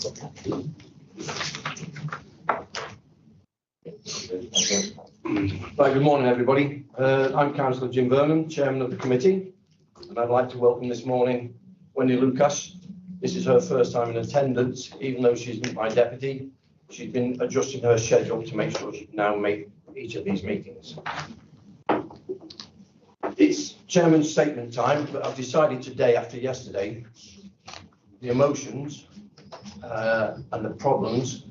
Right, good morning, everybody. I'm Councillor Jim Vernon, Chairman of the committee, and I'd like to welcome this morning Wendy Lucas. This is her first time in attendance, even though she's my deputy. She's been adjusting her schedule to make sure she can now make each of these meetings. It's Chairman's statement time, but I've decided today, after yesterday, the emotions and the problems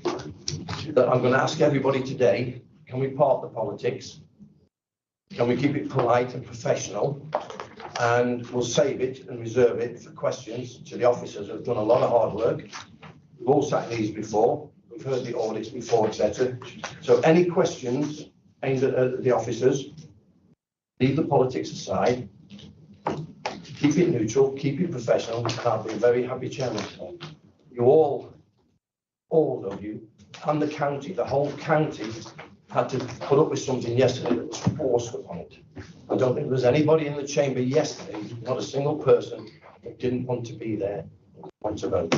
that I'm going to ask everybody today. Can we park the politics? Can we keep it polite and professional? And we'll save it and reserve it for questions to the officers who have done a lot of hard work. We've all sat in these before. We've heard the audits before, etc. So any questions aimed at the officers, leave the politics aside. Keep it neutral, keep it professional, and I'll be a very happy chairman. You all of you, and the county, the whole county, had to put up with something yesterday that was forced upon it. I don't think there was anybody in the chamber yesterday, not a single person, that didn't want to be there, want to vote.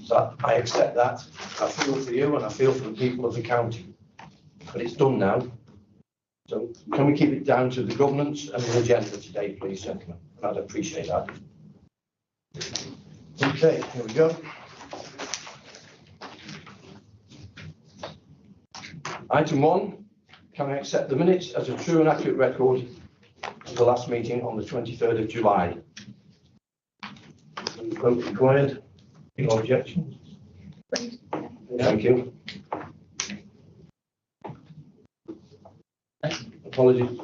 So I accept that. I feel for you and I feel for the people of the county. But it's done now. So can we keep it down to the governance and the agenda today, please, gentlemen? I'd appreciate that. Okay, here we go. Item 1, can I accept the minutes as a true and accurate record of the last meeting on the 23rd of July? Vote required. No objections? Thank you. Apologies.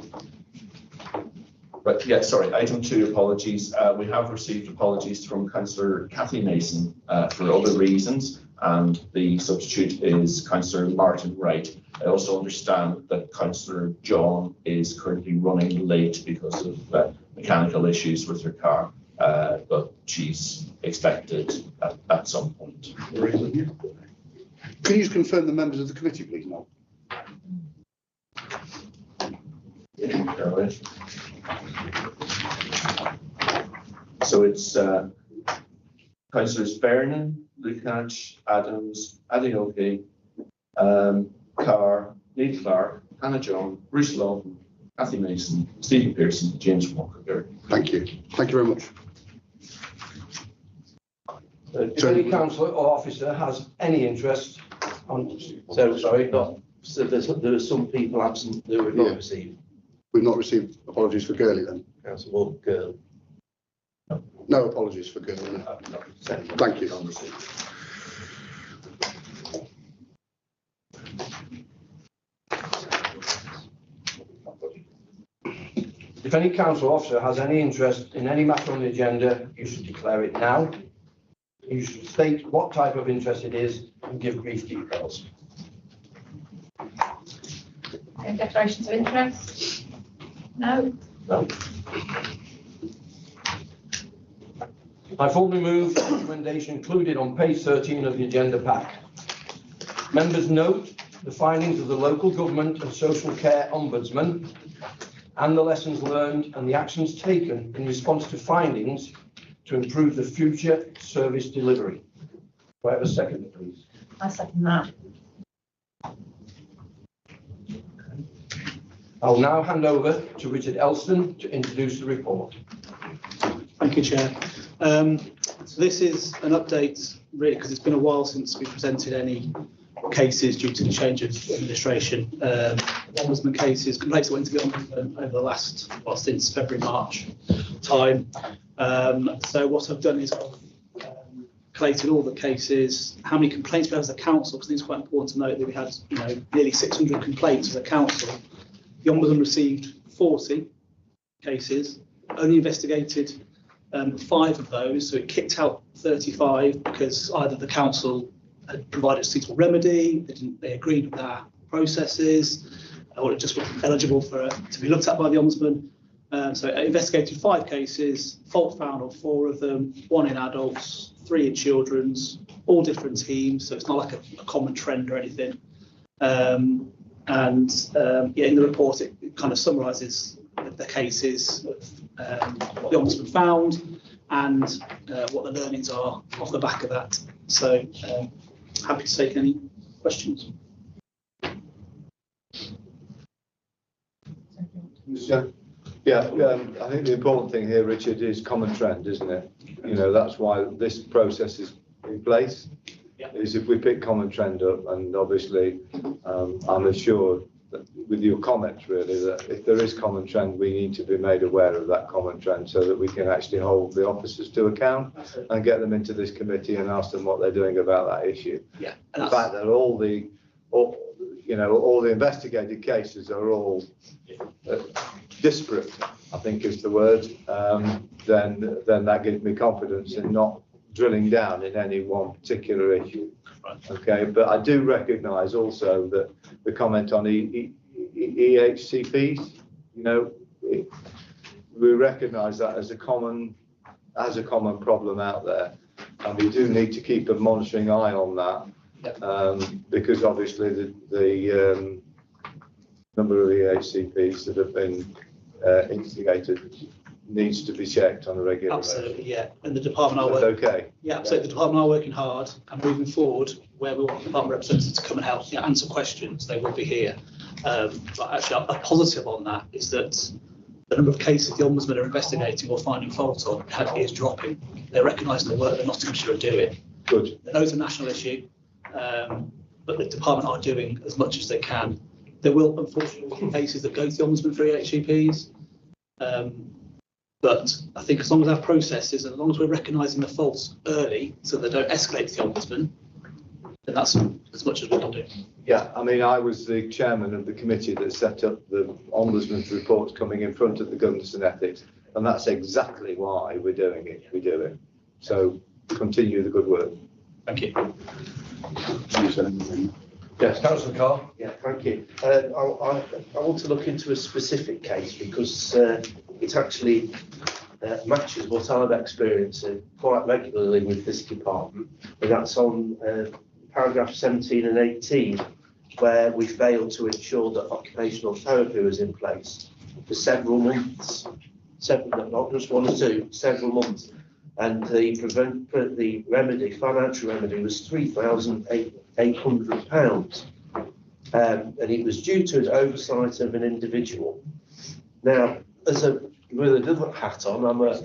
Right, yeah, sorry, item 2, apologies. We have received apologies from Councillor Cathy Mason for other reasons, and the substitute is Councillor Martin Wright. I also understand that Councillor John is currently running late because of mechanical issues with her car, but she's expected at some point. Can you just confirm the members of the committee, please, Noel? So it's Councillors Vernon, Lukacs, Adams, Adeoke, Carr, Neil Clark, Hannah John, Bruce Lawton, Cathy Mason, Stephen Pearson, James Walker. Thank you. Thank you very much. If any councillor or officer has any interest on... So there are some people absent that we've not received. We've not received apologies for Gurley then? Councillor Girl. No apologies for Gurley. No. Thank you. If any council officer has any interest in any matter on the agenda, you should declare it now. You should state what type of interest it is and give brief details. Any declarations of interest? No. No. I formally move the recommendation included on page 13 of the agenda pack. Members note the findings of the Local Government and Social Care Ombudsman and the lessons learned and the actions taken in response to findings to improve the future service delivery. Do I have a second, please? I second that. I'll now hand over to Richard Elston to introduce the report. Thank you, Chair. So this is an update, really, because it's been a while since we presented any cases due to the change of administration. Ombudsman cases, complaints that went to the Ombudsman over the last, well, since February, March time. So what I've done is I've collated all the cases, how many complaints we had as a council, because I think it's quite important to note that we had, nearly 600 complaints as a council. The Ombudsman received 40 cases, only investigated 5 of those, so it kicked out 35 because either the council had provided a suitable remedy, they agreed with our processes, or it just wasn't eligible for to be looked at by the Ombudsman. So it investigated 5 cases, fault found on 4 of them, 1 in adults, 3 in children's, all different teams, so it's not like a common trend or anything. In the report it kind of summarises the cases, what the Ombudsman found, and what the learnings are off the back of that. So happy to take any questions. Yeah, I think the important thing here, Richard, is common trend, isn't it? You know, that's why this process is in place. Yeah. Is if we pick common trend up, and obviously I'm assured that with your comments really that if there is common trend, we need to be made aware of that common trend so that we can actually hold the officers to account and get them into this committee and ask them what they're doing about that issue. Yeah. The fact that all the investigated cases are all disparate, I think is the word, then that gives me confidence in not drilling down in any one particular issue. Okay, but I do recognise also that the comment on EHCPs, you know, we recognise that as a common problem out there, and we do need to keep a monitoring eye on that. Because obviously the number of EHCPs that have been instigated needs to be checked on a regular basis. Absolutely, yeah. And the department are That's working. okay. Yeah, so the department are working hard and moving forward where we want the department representatives to come and help answer questions. They will be here. But actually, a positive on that is that the number of cases the Ombudsman are investigating or finding fault on is dropping. They're recognising the work that Nottinghamshire are doing. Good. They know it's a national issue, but the department are doing as much as they can. There will unfortunately be cases that go to the Ombudsman for EHCPs. But I think as long as our processes, and as long as we're recognising the faults early so they don't escalate to the Ombudsman, then that's as much as we can do. Yeah, I mean, I was the chairman of the committee that set up the Ombudsman's reports coming in front of the Governance and Ethics, and that's exactly why we're doing it. We do it. So continue the good work. Thank you. Yes, Councillor Carr. Yeah, thank you. I want to look into a specific case because it actually matches what I'm experiencing quite regularly with this department, and that's on paragraph 17 and 18, where we failed to ensure that occupational therapy was in place for several months, not just 1 or 2, several months, and the financial remedy was £3,800, and it was due to an oversight of an individual. Now, with a different hat on, I'm a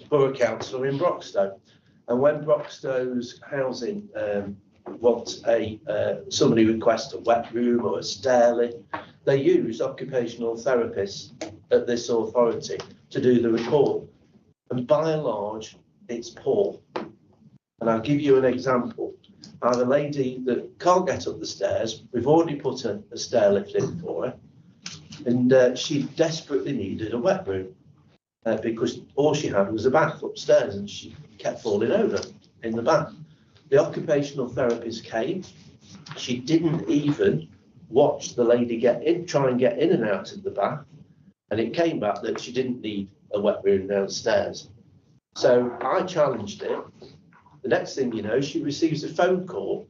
borough councillor in Broxtowe, and when Broxtowe's housing somebody requests a wet room or a stair lift, they use occupational therapists at this authority to do the report, and by and large, it's poor. And I'll give you an example. I have a lady that can't get up the stairs. We've already put a stair lift in for her, and she desperately needed a wet room because all she had was a bath upstairs, and she kept falling over in the bath. The occupational therapist came. She didn't even watch the lady try and get in and out of the bath, and it came back that she didn't need a wet room downstairs. So I challenged it. The next thing you know, she receives a phone call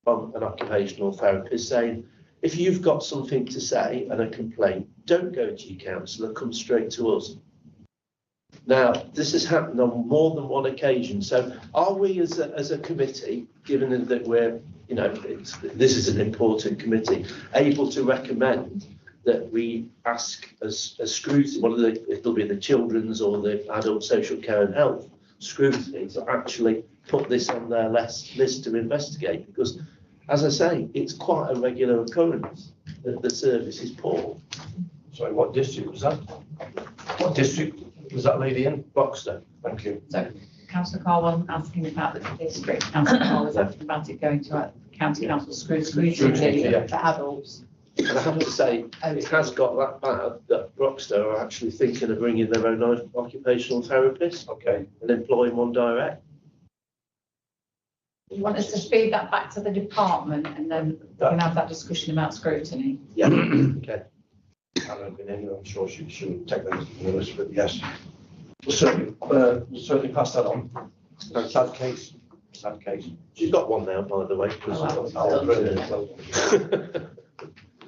from an occupational therapist saying, if you've got something to say and a complaint, don't go to your counsellor, come straight to us. Now, this has happened on more than one occasion. So are we as a committee, given that we're, this is an important committee, able to recommend that we ask as scrutiny, it'll be the children's or the adult social care and health scrutiny, to actually put this on their list to investigate? Because, as I say, it's quite a regular occurrence that the service is poor. Sorry, what district was that? What district was that lady in? Broxtowe. Thank you. So Councillor Carr wasn't asking about the district. Councillor Carr was asking about it going to county council scrutiny for adults. And I have to say, it has got that bad that Broxtowe are actually thinking of bringing their own occupational therapist, Okay. and employing one direct. You want us to feed that back to the department and then we can have that discussion about scrutiny? Yeah. Okay. Hannah been in, I'm sure she shouldn't take them to the list, but yes. We'll certainly pass that on. Sad case. Sad case. She's got one now, by the way. Oh, brilliant.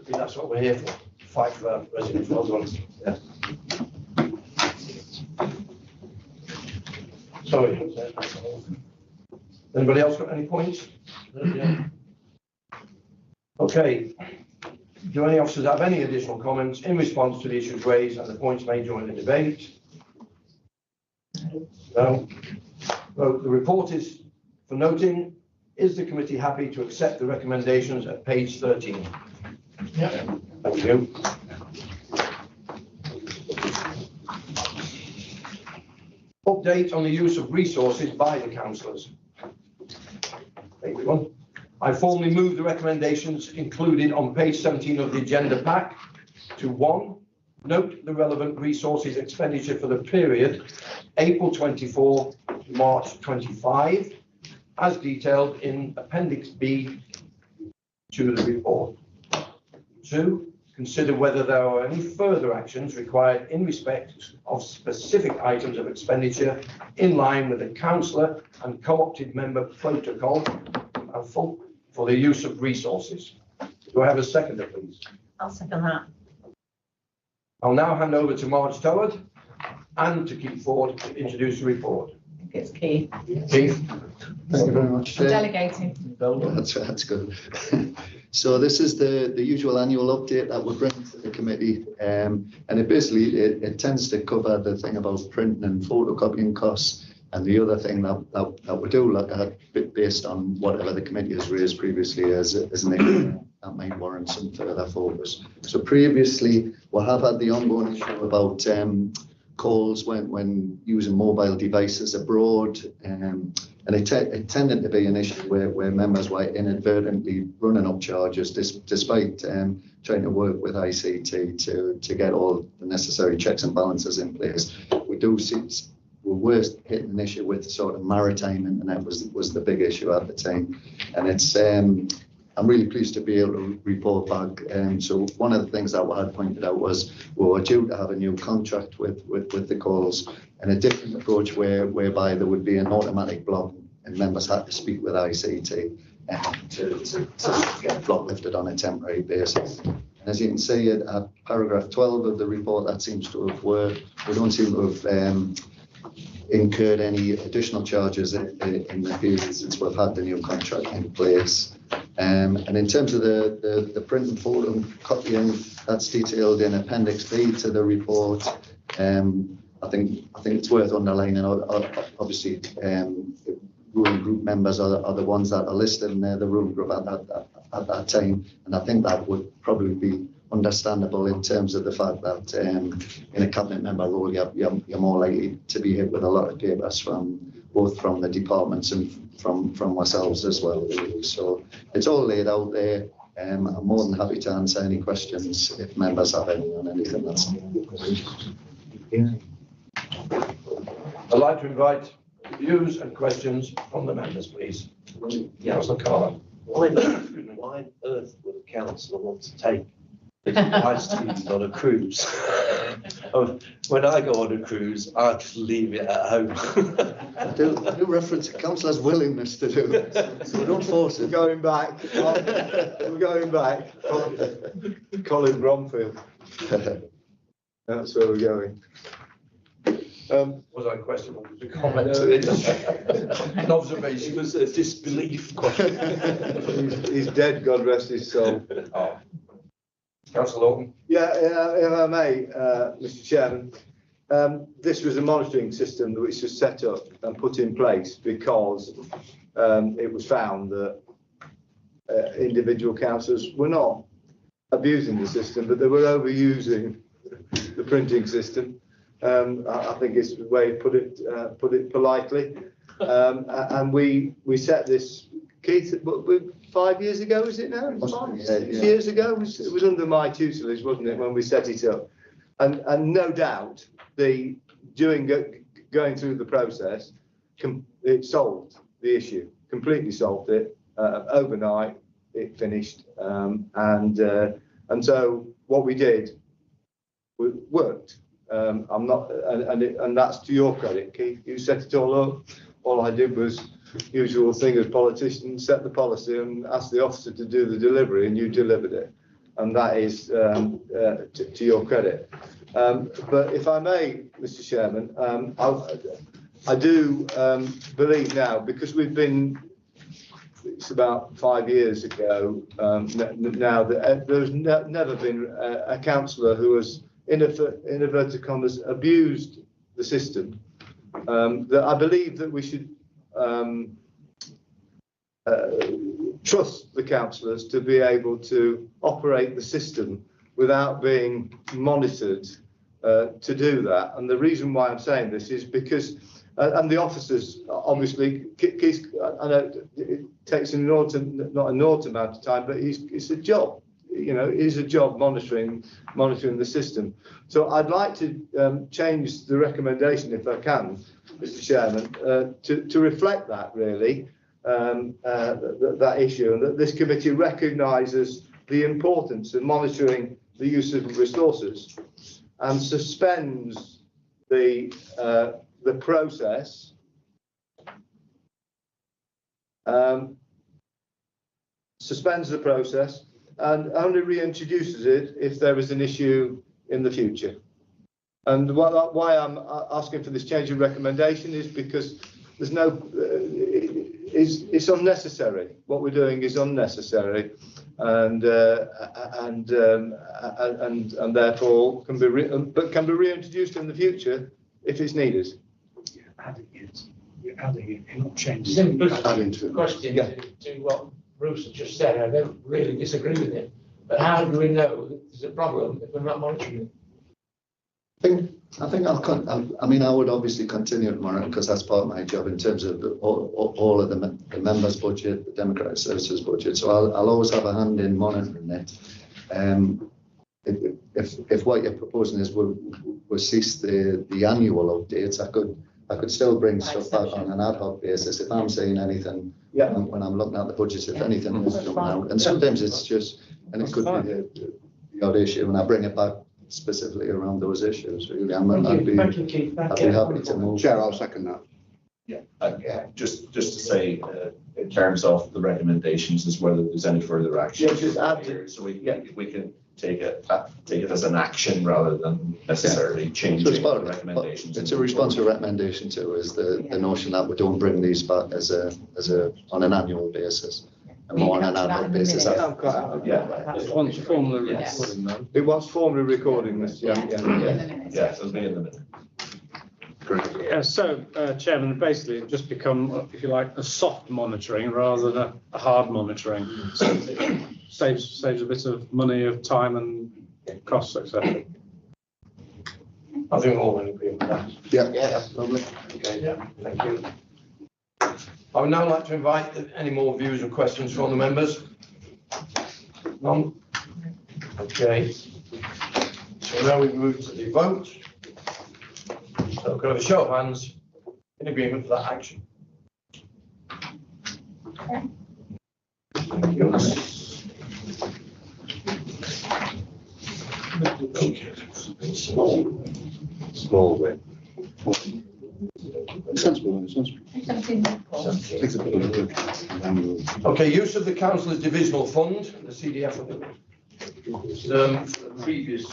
That's what we're here for. Fight for our residents. Well done. Yeah. Sorry. Anybody else got any points? Yeah. Okay. Do any officers have any additional comments in response to the issues raised and the points made during the debate? No. Well, the report is for noting. Is the committee happy to accept the recommendations at page 13? Yeah. Thank you. Update on the use of resources by the councillors. Everyone. I formally move the recommendations included on page 17 of the agenda pack to 1. Note the relevant resources expenditure for the period April 24 to March 25, as detailed in Appendix B to the report. 2. Consider whether there are any further actions required in respect of specific items of expenditure in line with the councillor and co-opted member protocol for the use of resources. Do I have a seconder, please? I'll second that. I'll now hand over to Marge Toward and to Keith Ford to introduce the report. I think it's Keith. Keith? Thank you very much. I'm delegating. That's good. So this is the usual annual update that we bring to the committee, and it basically it tends to cover the thing about printing and photocopying costs, and the other thing that we do look at based on whatever the committee has raised previously as an issue that might warrant some further focus. So previously we have had the ongoing issue about calls when using mobile devices abroad, and it tended to be an issue where members were inadvertently running up charges despite trying to work with ICT to get all the necessary checks and balances in place. We do see we were hitting an issue with sort of maritime internet was the big issue at the time, and it's I'm really pleased to be able to report back. So one of the things that we had pointed out was we were due to have a new contract with the calls, and a different approach whereby there would be an automatic block and members had to speak with ICT to get block lifted on a temporary basis. And as you can see at paragraph 12 of the report, that seems to have worked. We don't seem to have incurred any additional charges in the period since we've had the new contract in place. And in terms of the print and photo copying, that's detailed in Appendix B to the report. I think it's worth underlining. Obviously, ruling group members are the ones that are listed in there, the ruling group at that time, and I think that would probably be understandable in terms of the fact that in a cabinet member role, you're more likely to be hit with a lot of papers both from the departments and from ourselves as well. So it's all laid out there. I'm more than happy to answer any questions if members have any on anything that's. I'd like to invite views and questions from the members, please. Councillor Carla. Why on earth would a councillor want to take my student on a cruise? When I go on a cruise, I just leave it at home. I do reference the councillor's willingness to do it, so we don't force it. We're going back. Colin Bromfield. That's where we're going. Was I a question or was it a comment? An observation. It was a disbelief question. He's dead, God rest his soul. Oh. Councillor Lawton. Yeah, if I may, Mr. Chairman, this was a monitoring system which was set up and put in place because it was found that individual councillors were not abusing the system, but they were overusing the printing system. I think it's the way to put it politely. And we set this, Keith, 5 years ago, is it now? 6 years ago? It was under my tutelage, wasn't it, when we set it up? And no doubt, going through the process, it solved the issue, completely solved it. Overnight, it finished. And so what we did worked. I'm not, and that's to your credit, Keith. You set it all up. All I did was usual thing as politicians, set the policy and ask the officer to do the delivery, and you delivered it. And that is to your credit. But if I may, Mr. Chairman, I do believe now, because it's about 5 years ago now, that there's never been a councillor who has, in inverted commas, abused the system. That I believe that we should trust the councillors to be able to operate the system without being monitored to do that. And the reason why I'm saying this is because, and the officers, obviously, I know it takes not an inordinate amount of time, but it's a job. You know, it is a job monitoring the system. So I'd like to change the recommendation, if I can, Mr. Chairman, to reflect that really, that issue, and that this committee recognises the importance of monitoring the use of resources, and suspends the process. Suspends the process and only reintroduces it if there is an issue in the future. And why I'm asking for this change of recommendation is because there's no, it's unnecessary. What we're doing is unnecessary, and therefore can be reintroduced in the future if it's needed. You're adding it, you're not changing. Question to what Bruce has just said. I don't really disagree with it, but how do we know that there's a problem if we're not monitoring it? I think I mean, I would obviously continue to monitor because that's part of my job in terms of all of the members' budget, the Democratic Services budget. So I'll always have a hand in monitoring it. If what you're proposing is we'll cease the annual updates, I could still bring stuff back on an ad hoc basis if I'm saying anything. Yeah. When I'm looking at the budget, if anything is jumping out, and sometimes it's just, and it could be the odd issue, and I bring it back specifically around those issues. Really, I'd be happy to move. Chair, I'll second that. Yeah, just to say, in terms of the recommendations, is whether there's any further action. Yeah, just add to, so we can take it as an action rather than necessarily changing so the recommendations. It's a response to a recommendation too, is the notion that we don't bring these back on an annual basis. And more on an annual basis. It wants formally recording them. It wants formally recording this. Yeah, it'll be in the minute. So, Chairman, basically it just become, if you like, a soft monitoring rather than a hard monitoring. So it saves a bit of money, of time and costs, etc. I think we're all in agreement with that. Yeah, lovely. Okay, yeah, thank you. I would now like to invite any more views or questions from the members. None? Okay. So now we move to the vote. So can I have a show of hands in agreement for that action? Thank you. small bit. Sensible. Okay, use of the Councillors' Divisional Fund, the CDF, previous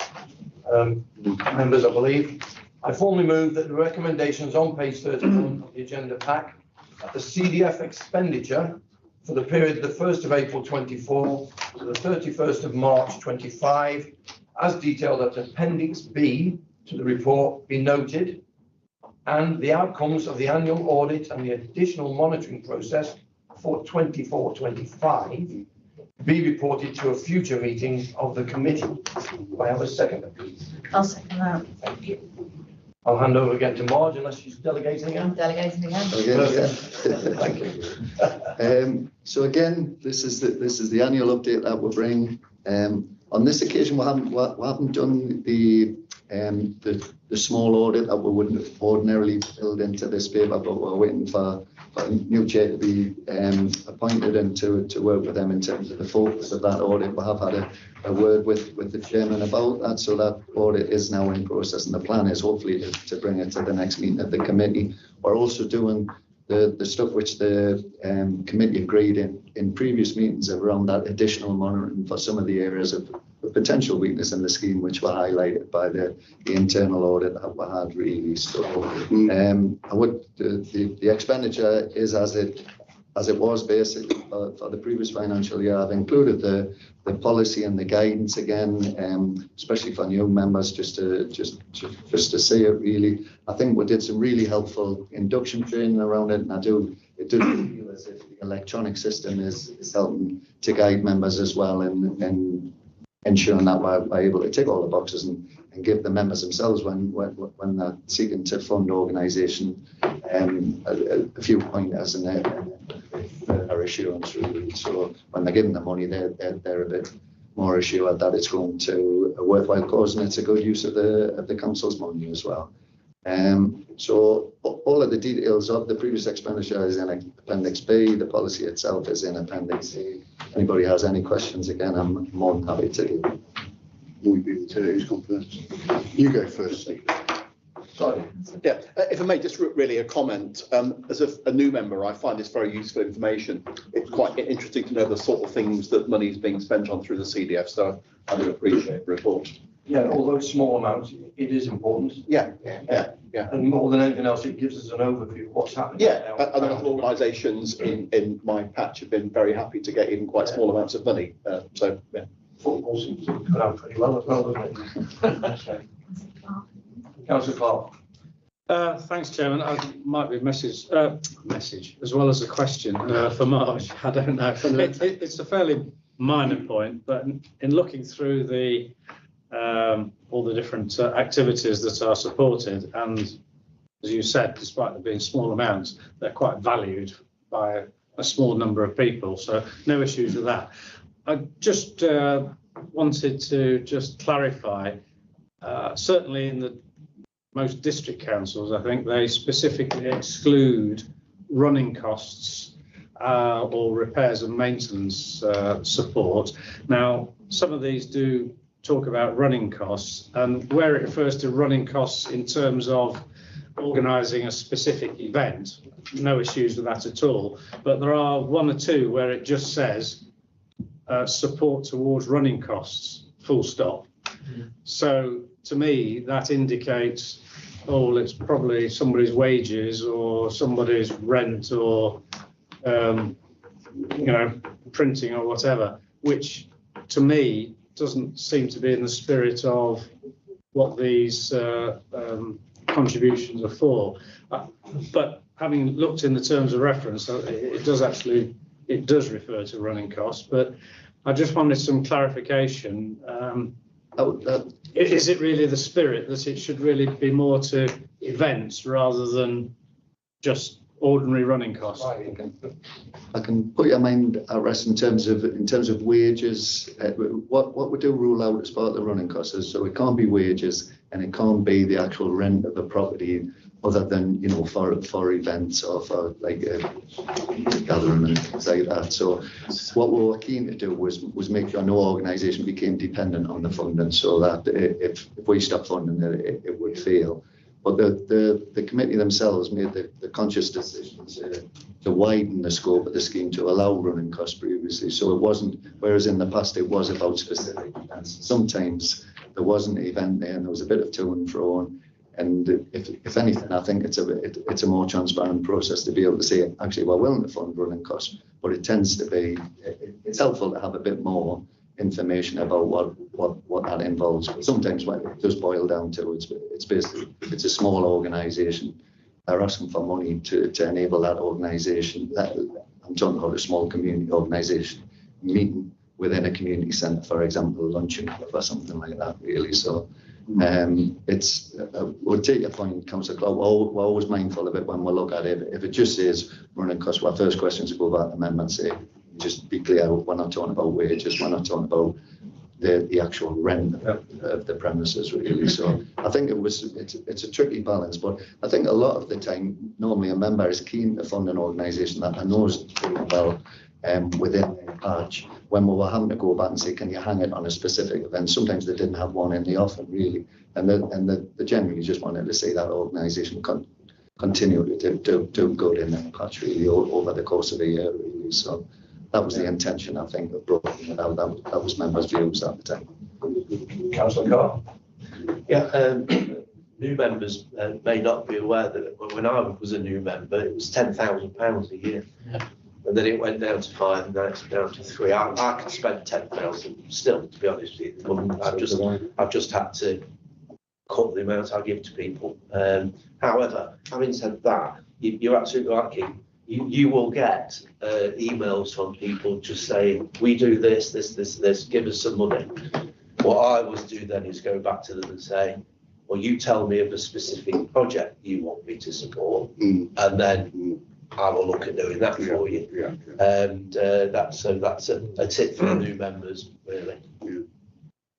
members, I believe. I formally move that the recommendations on page 31 of the agenda pack, that the CDF expenditure for the period the 1st of April 24 to the 31st of March 25, as detailed at Appendix B to the report, be noted, and the outcomes of the annual audit and the additional monitoring process for 24-25 be reported to a future meeting of the committee. Do I have a second, please? I'll second that. Thank you. I'll hand over again to Marge unless she's delegating again. I'm delegating again. Thank you. So again, this is the annual update that we'll bring. On this occasion, we haven't done the small audit that we wouldn't have ordinarily filled into this paper, but we're waiting for a new chair to be appointed and to work with them in terms of the focus of that audit. We have had a word with the chairman about that, so that audit is now in process, and the plan is hopefully to bring it to the next meeting of the committee. We're also doing the stuff which the committee agreed in previous meetings around that additional monitoring for some of the areas of potential weakness in the scheme, which were highlighted by the internal audit that we had really. So the expenditure is as it was basically for the previous financial year. I've included the policy and the guidance again, especially for new members, just to see it really. I think we did some really helpful induction training around it, and it does feel as if the electronic system is helping to guide members as well, and ensuring that we're able to tick all the boxes and give the members themselves when they're seeking to fund organisation a few pointers and their assurance really. So when they're given the money, they're a bit more assured that it's going to a worthwhile cause and it's a good use of the council's money as well. So all of the details of the previous expenditure is in Appendix B. The policy itself is in Appendix C. Anybody has any questions, again, I'm more than happy to. We've been to who's confidence. You go first, Steve. Sorry. Yeah, if I may, just really a comment. As a new member, I find this very useful information. It's quite interesting to know the sort of things that money is being spent on through the CDF. So I do appreciate the report. Yeah, although small amounts, it is important. Yeah. And more than anything else, it gives us an overview of what's happening. Yeah, and other organisations in my patch have been very happy to get even quite small amounts of money. So yeah. Football seems to come out pretty well as well, doesn't it? Councillor Clark. Thanks, Chairman. I might be a message as well as a question for Marge. I don't know. It's a fairly minor point, but in looking through the all the different activities that are supported, and as you said, despite there being small amounts, they're quite valued by a small number of people. So no issues with that. I just wanted to just clarify, certainly in the most district councils, I think they specifically exclude running costs or repairs and maintenance support. Now, some of these do talk about running costs, and where it refers to running costs in terms of organising a specific event, no issues with that at all. But there are one or two where it just says support towards running costs, full stop. So to me, that indicates, oh, it's probably somebody's wages or somebody's rent or, printing or whatever, which to me doesn't seem to be in the spirit of what these contributions are for. But having looked in the terms of reference, it does refer to running costs, but I just wanted some clarification. Is it really the spirit that it should really be more to events rather than just ordinary running costs? I can put your mind at rest in terms of wages. What we do rule out as part of the running costs is, so it can't be wages and it can't be the actual rent of the property, other than for events or for like gathering and things like that. So what we were keen to do was make sure no organisation became dependent on the funding, so that if we stopped funding it would fail. But the committee themselves made the conscious decision to widen the scope of the scheme to allow running costs previously. So it wasn't, whereas in the past it was about specific events. Sometimes there wasn't an event there and there was a bit of to and fro. And if anything, I think it's a more transparent process to be able to say, actually, we're willing to fund running costs, but it tends to be, it's helpful to have a bit more information about what that involves. But sometimes what it does boil down to, it's basically, if it's a small organisation, they're asking for money to enable that organisation. I'm talking about a small community organisation meeting within a community centre, for example, luncheon club or something like that, really. So we'll take your point, Councillor Clark. We're always mindful of it when we look at it. If it just says running costs, our first question is to go back to the amendment and say, just be clear, we're not talking about wages, we're not talking about the actual rent of the premises, really. So I think it's a tricky balance, but I think a lot of the time, normally a member is keen to fund an organisation that knows well within their patch. When we were having to go back and say, can you hang it on a specific event? Sometimes they didn't have one in the offing, really, and they generally just wanted to see that organisation continue to do good in their patch, really, over the course of a year, really. So that was the intention, I think, of brought it out. That was members' views at the time. Councillor Carr. Yeah, new members may not be aware that when I was a new member, it was £10,000 a year. And then it went down to 5, and now it's down to 3. I could spend 10,000 still, to be honest with you. I've just had to cut the amount I give to people. However, having said that, you're absolutely right, Keith. You will get emails from people just saying, we do this, give us some money. What I would do then is go back to them and say, well, you tell me of a specific project you want me to support, and then I will look at doing that for you. And that's a tip for the new members, really.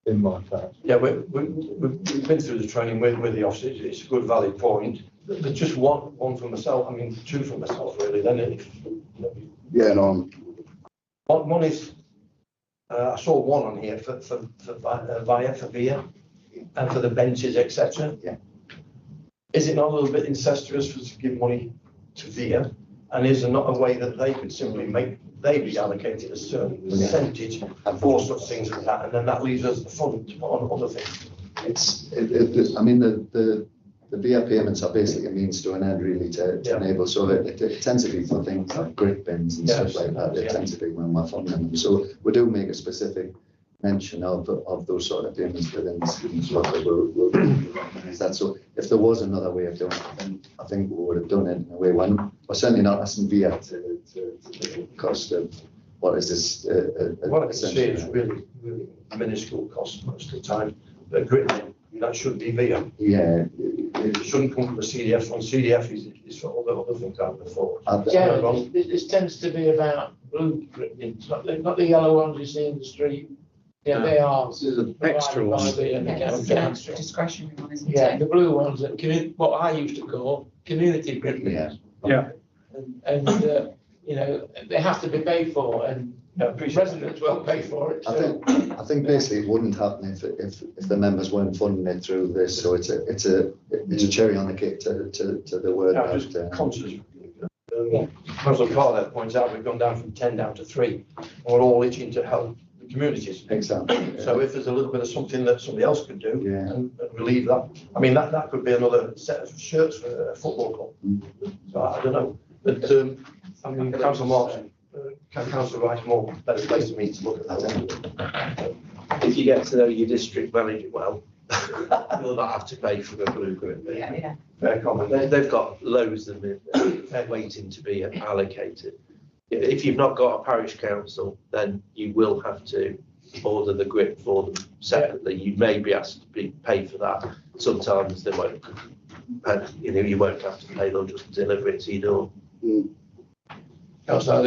In my fact. Yeah, we've been through the training with the officers. It's a good, valid point. There's just one for myself. I mean, 2 for myself, really. Then, Yeah, no. One is I saw one on here for VIA, and for the benches, etc. Yeah. Is it not a little bit incestuous to give money to VIA? And is there not a way that they could simply they be allocated a certain percentage for such things as that, and then that leaves us the fund to put on other things? I mean, the VIA payments are basically a means to an end, really, to enable. So it tends to be for things like grit bins and stuff like that. It tends to be when we're funding them. So we do make a specific mention of those sort of payments within the schemes. We'll recognise that. So if there was another way of doing it, then I think we would have done it in a way when we're certainly not asking VIA to the cost of what is this. What I can see is really minuscule cost most of the time. But grit, that should be VIA. Yeah. It shouldn't come from the CDF. From CDF is for other things out before. Yeah, this tends to be about blue grit bins, not the yellow ones you see in the street. Yeah, they are. This is an extra one. It's an extra discretionary one, isn't it? Yeah, the blue ones that what I used to call community grit bins. Yeah. And you know, they have to be paid for, and residents will pay for it. So. I think basically it wouldn't happen if the members weren't funding it through this. So it's a cherry on the cake to the word. I'm just conscious. Councillor Carr points out we've gone down from 10 down to 3, and we're all itching to help the communities. Exactly. So if there's a little bit of something that somebody else could do and relieve that, I mean that could be another set of shirts for a football club. So I don't know, but I mean, Councillor Martin. Councillor Wright's more better place to me to look at that. If you get to know your district manager well, you'll not have to pay for a blue grit. Yeah. Fair comment. They've got loads of them waiting to be allocated. If you've not got a parish council, then you will have to order the grit for them separately. You may be asked to pay for that. Sometimes they won't. You won't have to pay. They'll just deliver it to your door. Yes, I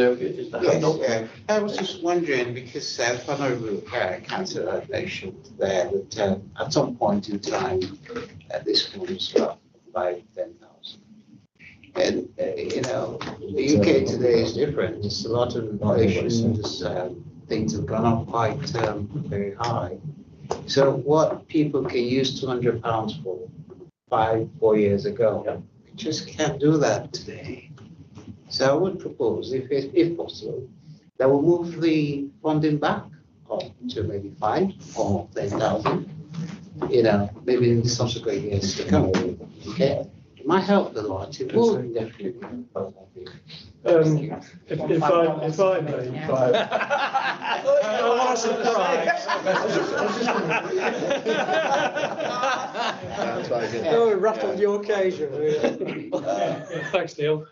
was just wondering, because Honourable Councillor mentioned there that at some point in time, this comes up by 10,000. And, you know, the UK today is different. There's a lot of inflation, things have gone up quite very high. So what people can use £200 for 4 years ago, you just can't do that today. So I would propose, if possible, that we move the funding back up to maybe 5 or 10,000, you know, maybe in the subsequent years to come. Okay, it might help a lot. It will definitely. If I may, I'm surprised. Oh, it rattled your occasion. Thanks, Neil.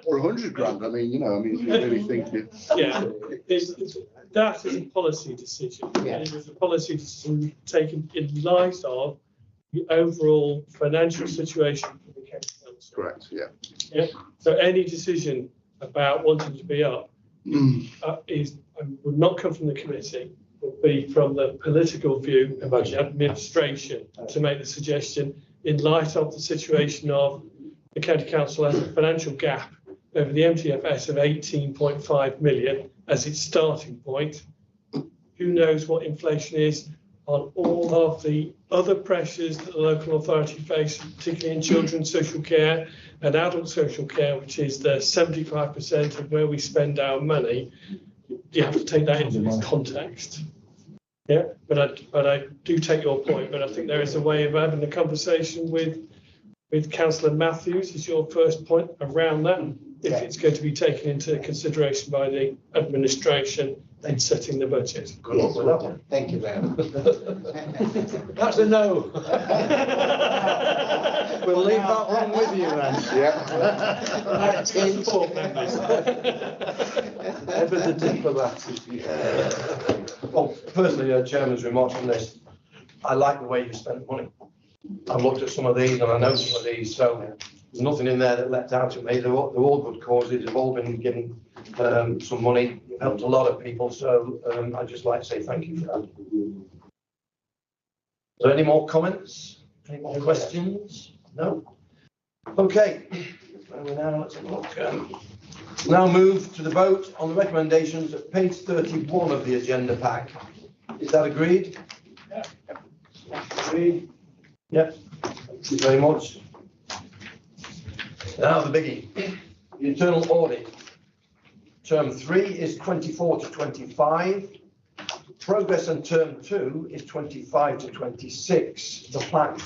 Or 100 grand. I mean, you know, if you really think it. Yeah, that is a policy decision. Yeah. It is a policy decision taken in light of the overall financial situation for the county council. Correct. Yeah. Yeah. So any decision about wanting to be up would not come from the committee. Would be from the political view of the administration to make the suggestion in light of the situation of the county council has a financial gap over the MTFS of 18.5 million as its starting point. Who knows what inflation is on all of the other pressures that the local authority face, particularly in children's social care and adult social care, which is the 75% of where we spend our money. You have to take that into its context. Yeah, but I do take your point, but I think there is a way of having a conversation with Councillor Matthews, is your first point around that, if it's going to be taken into consideration by the administration in setting the budget. Yes, well, thank you very much. That's a no. We'll leave that one with you then. Yeah. Support members. Ever the diplomat. Well, personally, Chairman's remarks on this, I like the way you spent money. I've looked at some of these and I know some of these, so there's nothing in there that leapt out at me. They're all good causes. They've all been given some money. You've helped a lot of people, so I'd just like to say thank you for that. Are there any more comments? Any more questions? No? Okay. Now let's have a look. Now move to the vote on the recommendations at page 31 of the agenda pack. Is that agreed? Yeah. Agreed? Yep. Thank you very much. Now the biggie. The internal audit. Term 3 is 24 to 25. Progress on term 2 is 25 to 26. The plan.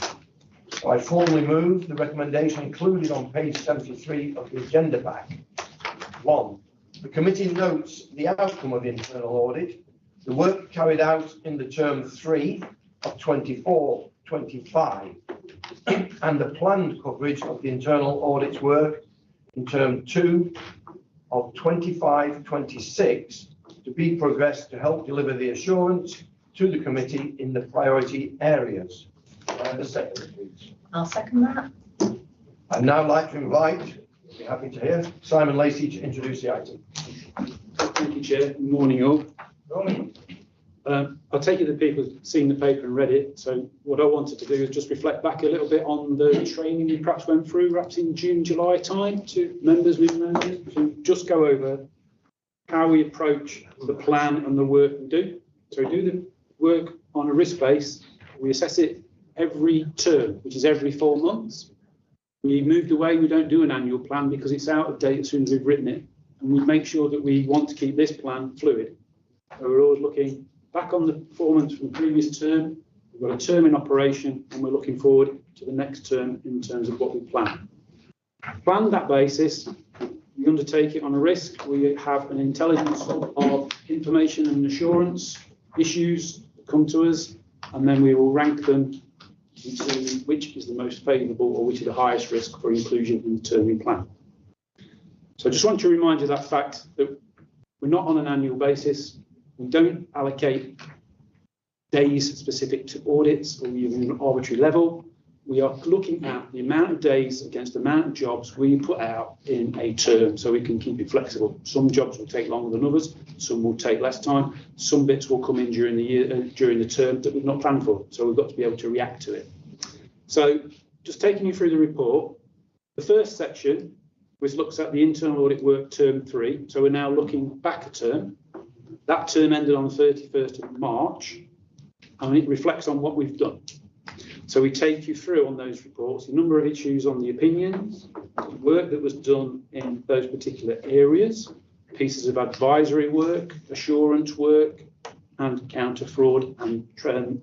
So I formally move the recommendation included on page 73 of the agenda pack. 1. The committee notes the outcome of the internal audit, the work carried out in the term 3 of 24-25, and the planned coverage of the internal audit's work in term 2 of 25-26 to be progressed to help deliver the assurance to the committee in the priority areas. A second, please. I'll second that. I'd now like to invite, be happy to hear, Simon Lacey to introduce the item. Thank you, Chair. Good morning, all. Morning. I'll take it that people have seen the paper and read it. So what I wanted to do is just reflect back a little bit on the training we perhaps went through, perhaps in June, July time, to members, new members, to just go over how we approach the plan and the work we do. So we do the work on a risk base. We assess it every term, which is every 4 months. We moved away, we don't do an annual plan because it's out of date as soon as we've written it. And we make sure that we want to keep this plan fluid. So we're always looking back on the performance from the previous term. We've got a term in operation and we're looking forward to the next term in terms of what we plan. Plan that basis, we undertake it on a risk. We have an intelligence of information and assurance issues that come to us, and then we will rank them into which is the most favourable or which is the highest risk for inclusion in the term we plan. So I just want to remind you of that fact that we're not on an annual basis. We don't allocate days specific to audits or even an arbitrary level. We are looking at the amount of days against the amount of jobs we put out in a term so we can keep it flexible. Some jobs will take longer than others, some will take less time, some bits will come in during the year, during the term that we've not planned for. So we've got to be able to react to it. So just taking you through the report, the first section, which looks at the internal audit work term 3. So we're now looking back a term. That term ended on the 31st of March, and it reflects on what we've done. So we take you through on those reports a number of issues on the opinions, work that was done in those particular areas, pieces of advisory work, assurance work, and counter fraud, and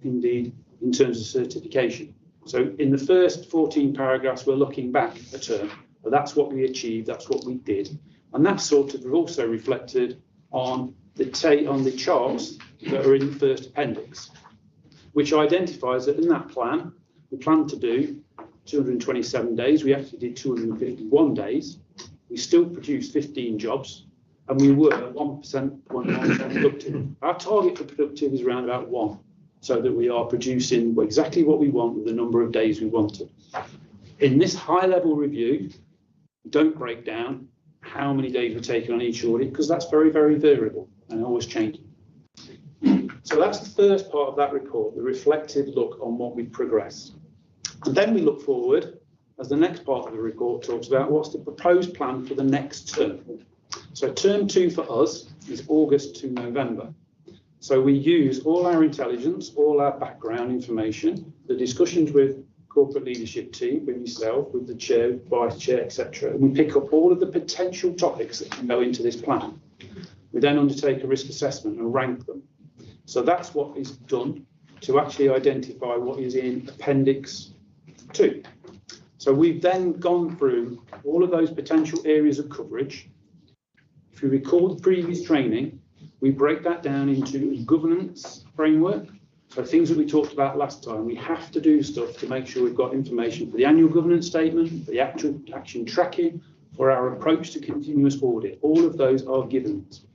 indeed in terms of certification. So in the first 14 paragraphs, we're looking back a term. But that's what we achieved, that's what we did. And that's sort of also reflected on the charts that are in the first appendix, which identifies that in that plan, we planned to do 227 days. We actually did 251 days. We still produced 15 jobs, and we were 1% productive. Our target for productive is around about 1, so that we are producing exactly what we want with the number of days we wanted. In this high-level review, we don't break down how many days we're taking on each audit, because that's very, very variable and always changing. So that's the first part of that report, the reflective look on what we've progressed. And then we look forward, as the next part of the report talks about, what's the proposed plan for the next term. So term 2 for us is August to November. So we use all our intelligence, all our background information, the discussions with corporate leadership team, with yourself, with the chair, vice chair, etc. And we pick up all of the potential topics that can go into this plan. We then undertake a risk assessment and rank them. So that's what is done to actually identify what is in Appendix 2. So we've then gone through all of those potential areas of coverage. If you recall the previous training, we break that down into a governance framework. So things that we talked about last time, we have to do stuff to make sure we've got information for the annual governance statement, for the actual action tracking, for our approach to continuous audit. All of those are givens.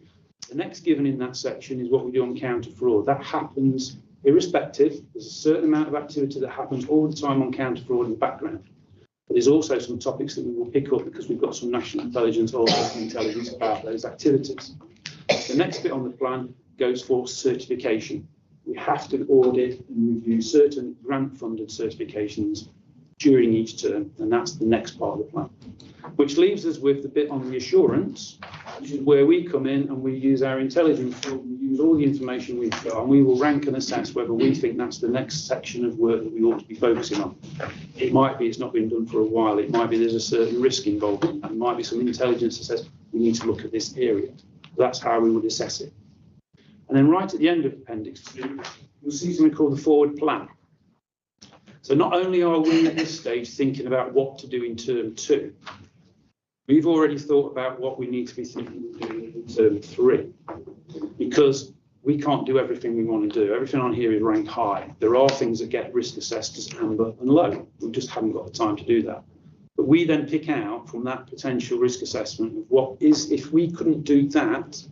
The next given in that section is what we do on counter fraud. That happens irrespective. There's a certain amount of activity that happens all the time on counter fraud in the background. But there's also some topics that we will pick up because we've got some national intelligence or local intelligence about those activities. The next bit on the plan goes for certification. We have to audit and review certain grant-funded certifications during each term, and that's the next part of the plan. Which leaves us with the bit on the assurance, which is where we come in and we use our intelligence, we use all the information we've got, and we will rank and assess whether we think that's the next section of work that we ought to be focusing on. It might be it's not been done for a while, it might be there's a certain risk involved, and it might be some intelligence that says we need to look at this area. That's how we would assess it. And then right at the end of Appendix 2, you'll see something called the forward plan. So not only are we at this stage thinking about what to do in term 2, we've already thought about what we need to be thinking of doing in term 3, because we can't do everything we want to do. Everything on here is ranked high. There are things that get risk assessed as amber and low. We just haven't got the time to do that. But we then pick out from that potential risk assessment of what is, if we couldn't do that,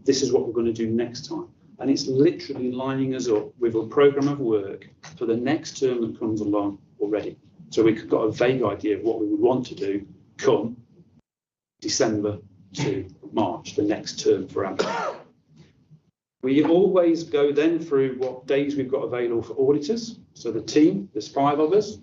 this is what we're going to do next time. And it's literally lining us up with a programme of work for the next term that comes along already. So we've got a vague idea of what we would want to do come December to March, the next term for AMP. We always go then through what days we've got available for auditors. So the team, there's 5 of us.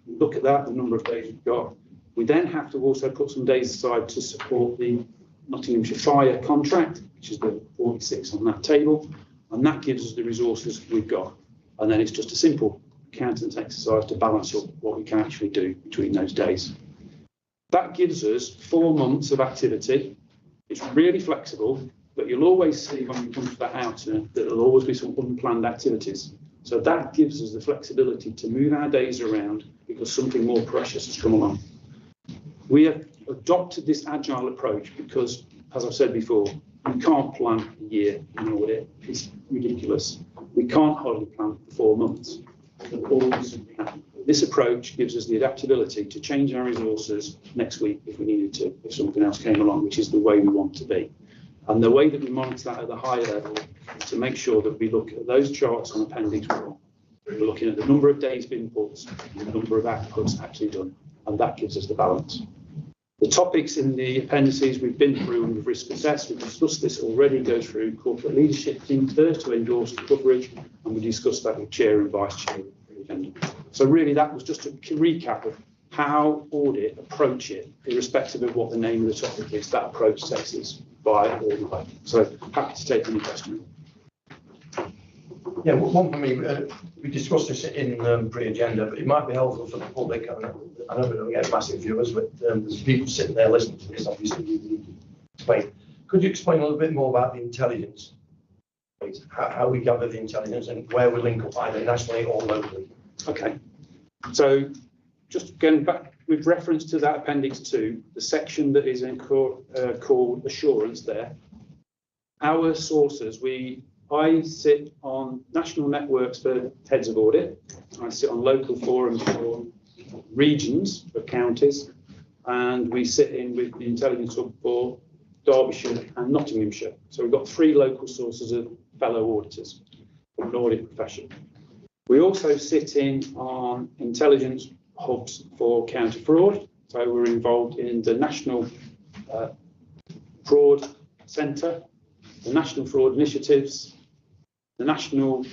Look at that, the number of days we've got. We then have to also put some days aside to support the Nottinghamshire Fire contract, which is the 46 on that table, and that gives us the resources we've got. And then it's just a simple accountant's exercise to balance up what we can actually do between those days. That gives us 4 months of activity. It's really flexible, but you'll always see when we come to that outturn that there'll always be some unplanned activities. So that gives us the flexibility to move our days around because something more precious has come along. We have adopted this agile approach because, as I've said before, we can't plan a year in audit. It's ridiculous. We can't hardly plan for 4 months. This approach gives us the adaptability to change our resources next week if we needed to, if something else came along, which is the way we want to be. And the way that we monitor that at the higher level is to make sure that we look at those charts on Appendix 1. We're looking at the number of days inputs and the number of outputs actually done, and that gives us the balance. The topics in the appendices we've been through and we've risk assessed, we've discussed this already, go through corporate leadership team first to endorse the coverage, and we discussed that with chair and vice chair. So really that was just a recap of how audit approach it, irrespective of what the name of the topic is. That approach takes us by all the way. So happy to take any questions. Yeah, well, one for me, we discussed this in pre-agenda, but it might be helpful for the public. I know we don't get massive viewers, but there's people sitting there listening to this, obviously you need to explain. Could you explain a little bit more about the intelligence? How we gather the intelligence and where we link up either nationally or locally? Okay, so just going back with reference to that Appendix 2, the section that is in called assurance there, our sources, I sit on national networks for heads of audit. I sit on local forums for regions, for counties, and we sit in with the intelligence hub for Derbyshire and Nottinghamshire. So we've got 3 local sources of fellow auditors from an audit profession. We also sit in on intelligence hubs for counter fraud. So we're involved in the National Fraud Centre, the National Fraud Initiatives, the national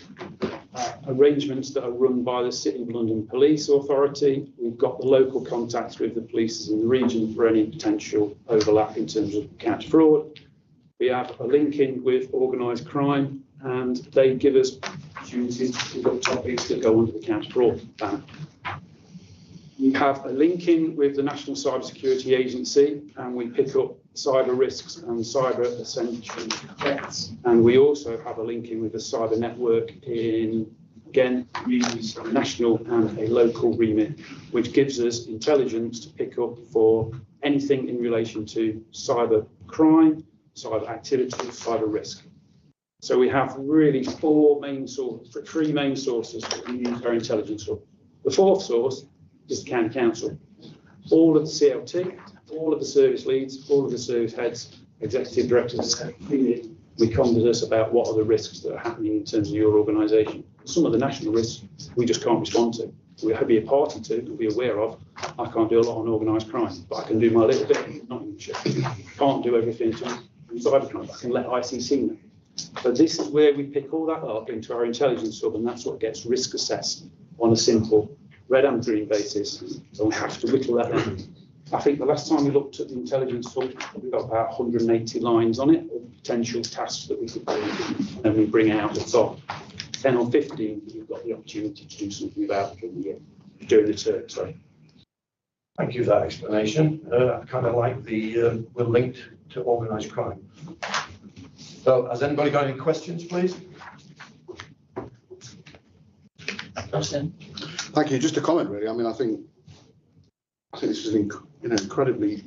arrangements that are run by the City of London Police Authority. We've got the local contacts with the police in the region for any potential overlap in terms of counter fraud. We have a link in with organised crime, and they give us opportunities to pick up topics that go under the counter fraud ban. We have a link in with the National Cybersecurity Agency, and we pick up cyber risks and cyber essential threats. And we also have a link in with a cyber network in, again, use a national and a local remit, which gives us intelligence to pick up for anything in relation to cyber crime, cyber activity, cyber risk. So we have really three main sources that we use our intelligence for. The fourth source is the County Council. All of the CLT, all of the service leads, all of the service heads, executive directors, we converse about what are the risks that are happening in terms of your organisation. Some of the national risks we just can't respond to. We'll be a party to, we'll be aware of. I can't do a lot on organised crime, but I can do my little bit. Not can't do everything to cybercrime, but I can let ICC know. So this is where we pick all that up into our intelligence hub, and that's what gets risk assessed on a simple red and green basis. So we have to whittle that down. I think the last time we looked at the intelligence hub, we got about 180 lines on it of potential tasks that we could do, and then we bring out the top 10 or 15 that you've got the opportunity to do something about during the term. Sorry. Thank you for that explanation. I kind of like the we're linked to organised crime. So has anybody got any questions, please? Thank you. Just a comment, really. I mean, I think this is incredibly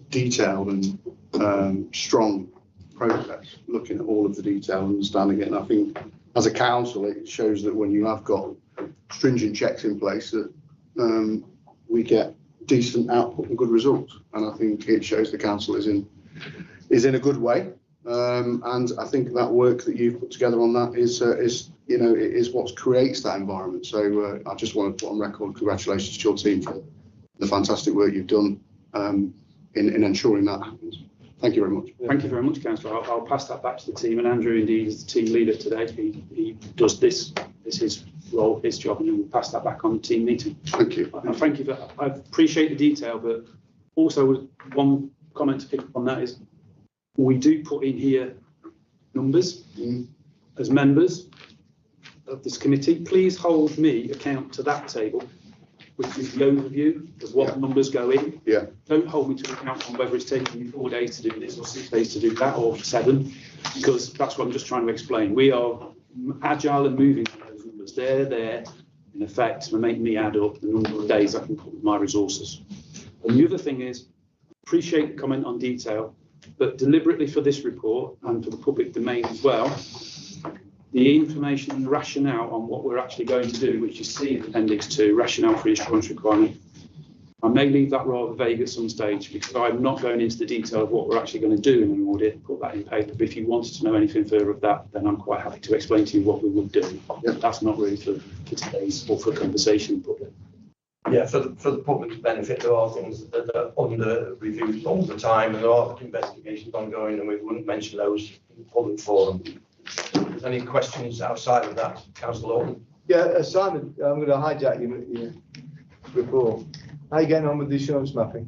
detailed and strong process, looking at all of the detail and understanding it. And I think as a council, it shows that when you have got stringent checks in place, that we get decent output and good results. And I think it shows the council is in a good way. And I think that work that you've put together on that is what creates that environment. So I just want to put on record congratulations to your team for the fantastic work you've done in ensuring that happens. Thank you very much. Thank you very much, Councillor. I'll pass that back to the team, and Andrew, indeed, is the team leader today. He does this. This is his role, his job, and we'll pass that back on the team meeting. Thank you. Thank you for that. I appreciate the detail, but also one comment to pick up on that is we do put in here numbers as members of this committee. Please hold me account to that table, which is the overview of what numbers go in. Yeah. Don't hold me to account on whether it's taking you 4 days to do this or 6 days to do that or 7, because that's what I'm just trying to explain. We are agile and moving on those numbers. They're there in effect to make me add up the number of days I can put with my resources. And the other thing is, appreciate the comment on detail, but deliberately for this report and for the public domain as well, the information and the rationale on what we're actually going to do, which you see in Appendix 2, rationale for insurance requirement. I may leave that rather vague at some stage because I'm not going into the detail of what we're actually going to do in an audit, put that in paper. But if you wanted to know anything further of that, then I'm quite happy to explain to you what we would do. That's not really for today's or for conversation in public. Yeah, for the public's benefit, there are things that are under review all the time, and there are investigations ongoing, and we wouldn't mention those in public forum. Any questions outside of that, Councillor Orton? Yeah, Simon, I'm going to hijack your report. How are you getting on with the insurance mapping?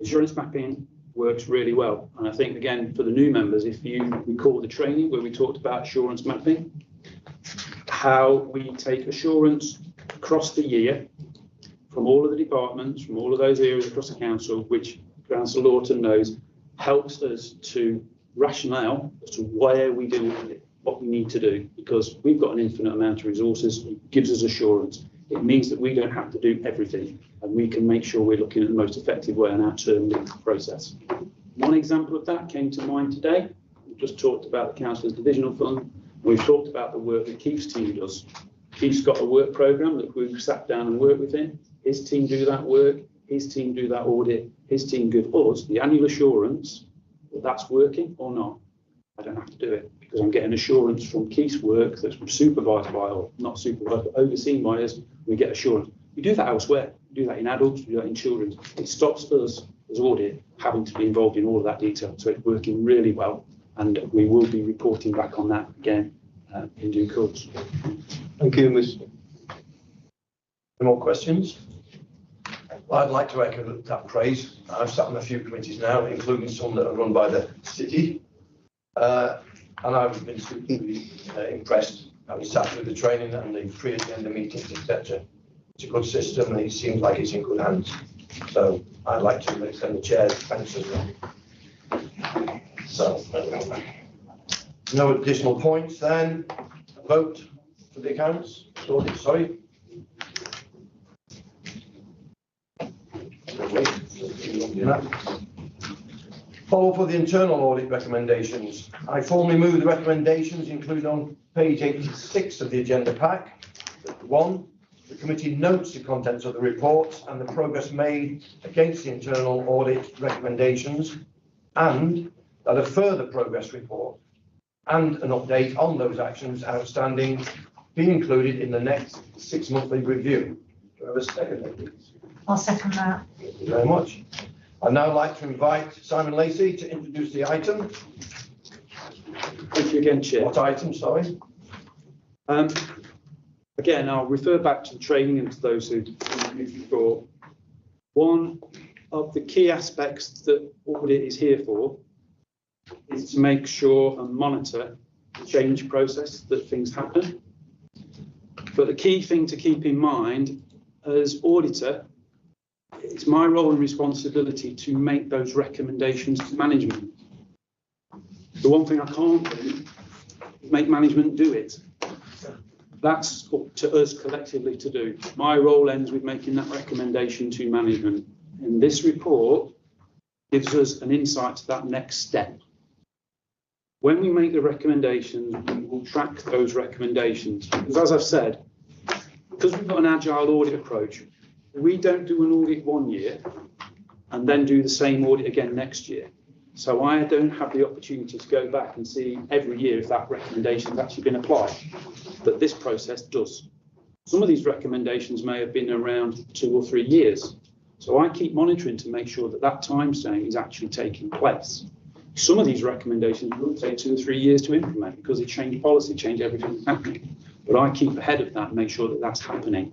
Insurance mapping works really well. And I think, again, for the new members, if you recall the training where we talked about assurance mapping, how we take assurance across the year from all of the departments, from all of those areas across the council, which Councillor Lawton knows, helps us to rationale as to where we do what we need to do, because we've got an infinite amount of resources. It gives us assurance. It means that we don't have to do everything, and we can make sure we're looking at the most effective way in our term linked process. One example of that came to mind today. We've just talked about the Councillors Divisional Fund. We've talked about the work that Keith's team does. Keith's got a work programme that we've sat down and worked with him. His team do that work. His team do that audit. His team give us the annual assurance that that's working or not. I don't have to do it because I'm getting assurance from Keith's work that's supervised by, or not supervised, but overseen by us. We get assurance. We do that elsewhere. We do that in adults. We do that in children. It stops us as audit having to be involved in all of that detail. So it's working really well, and we will be reporting back on that again in due course. Thank you, Mr. Any more questions? Well, I'd like to echo that praise. I've sat on a few committees now, including some that are run by the city. And I've been super impressed having sat through the training and the pre-agenda meetings, etc. It's a good system and it seems like it's in good hands. So I'd like to extend the chair's thanks as well. So, no additional points then. Vote for the accounts. Sorry. Follow for the internal audit recommendations. I formally move the recommendations included on page 86 of the agenda pack. 1. The committee notes the contents of the reports and the progress made against the internal audit recommendations, and that a further progress report and an update on those actions outstanding be included in the next 6-monthly review. Do I have a second, please? I'll second that. Thank you very much. I'd now like to invite Simon Lacey to introduce the item. Thank you again, Chair. What item, sorry? Again, I'll refer back to the training and to those who before. One of the key aspects that audit is here for is to make sure and monitor the change process that things happen. But the key thing to keep in mind as auditor, it's my role and responsibility to make those recommendations to management. The one thing I can't do is make management do it. That's up to us collectively to do. My role ends with making that recommendation to management. And this report gives us an insight to that next step. When we make the recommendations, we will track those recommendations. Because as I've said, because we've got an agile audit approach, we don't do an audit one year and then do the same audit again next year. So I don't have the opportunity to go back and see every year if that recommendation has actually been applied. But this process does. Some of these recommendations may have been around 2 or 3 years. So I keep monitoring to make sure that that time frame is actually taking place. Some of these recommendations will take 2 or 3 years to implement because they change policy, change everything happening. But I keep ahead of that and make sure that that's happening.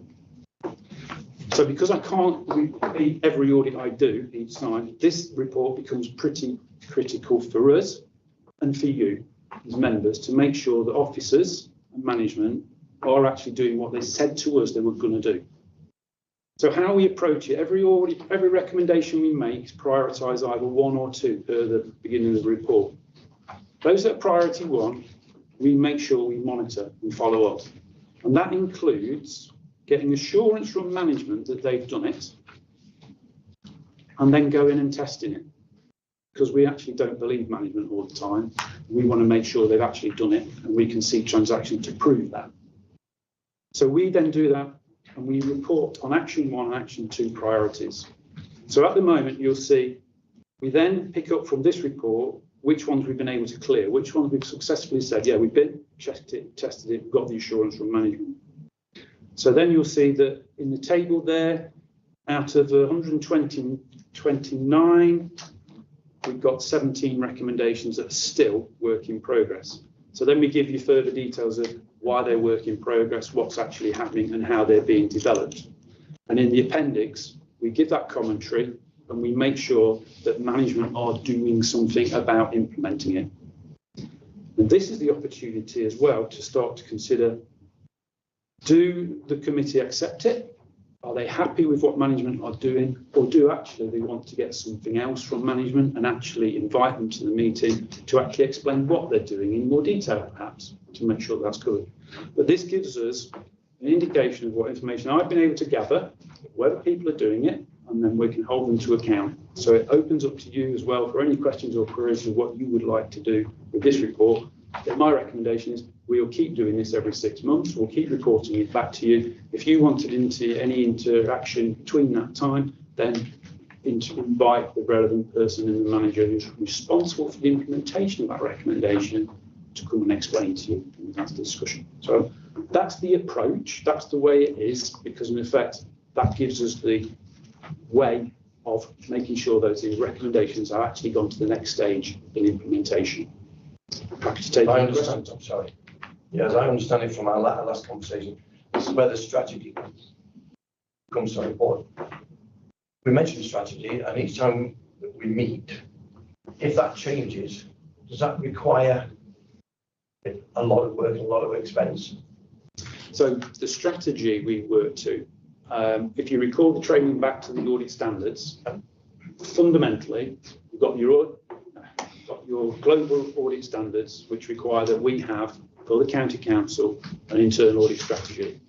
So because I can't repeat every audit I do each time, this report becomes pretty critical for us and for you as members to make sure that officers and management are actually doing what they said to us they were going to do. So how we approach it, every recommendation we make is prioritise either 1 or 2 per the beginning of the report. Those that are priority 1, we make sure we monitor and follow up. And that includes getting assurance from management that they've done it, and then going and testing it. Because we actually don't believe management all the time. We want to make sure they've actually done it, and we can see transactions to prove that. So we then do that, and we report on action 1 and action 2 priorities. So at the moment, you'll see, we then pick up from this report which ones we've been able to clear, which ones we've successfully said, yeah, we've been, checked it, tested it, got the assurance from management. So then you'll see that in the table there, out of 129, we've got 17 recommendations that are still work in progress. So then we give you further details of why they're work in progress, what's actually happening and how they're being developed. And in the appendix, we give that commentary and we make sure that management are doing something about implementing it. And this is the opportunity as well to start to consider, do the committee accept it? Are they happy with what management are doing? Or do actually they want to get something else from management and actually invite them to the meeting to actually explain what they're doing in more detail, perhaps, to make sure that's good. But this gives us an indication of what information I've been able to gather, whether people are doing it, and then we can hold them to account. So it opens up to you as well for any questions or queries of what you would like to do with this report. But my recommendation is we'll keep doing this every 6 months. We'll keep reporting it back to you. If you wanted any interaction between that time, then invite the relevant person and the manager who's responsible for the implementation of that recommendation to come and explain to you. And that's the discussion. So that's the approach. That's the way it is, because in effect, that gives us the way of making sure those recommendations are actually gone to the next stage in implementation. Happy to take I understand, I'm sorry. Yes, I understand it from our last conversation. This is where the strategy comes so important. We mentioned strategy, and each time that we meet, if that changes, does that require a lot of work and a lot of expense? So the strategy we work to, if you recall the training back to the audit standards, fundamentally, you've got your your global audit standards, which require that we have, for the county council, an internal audit strategy.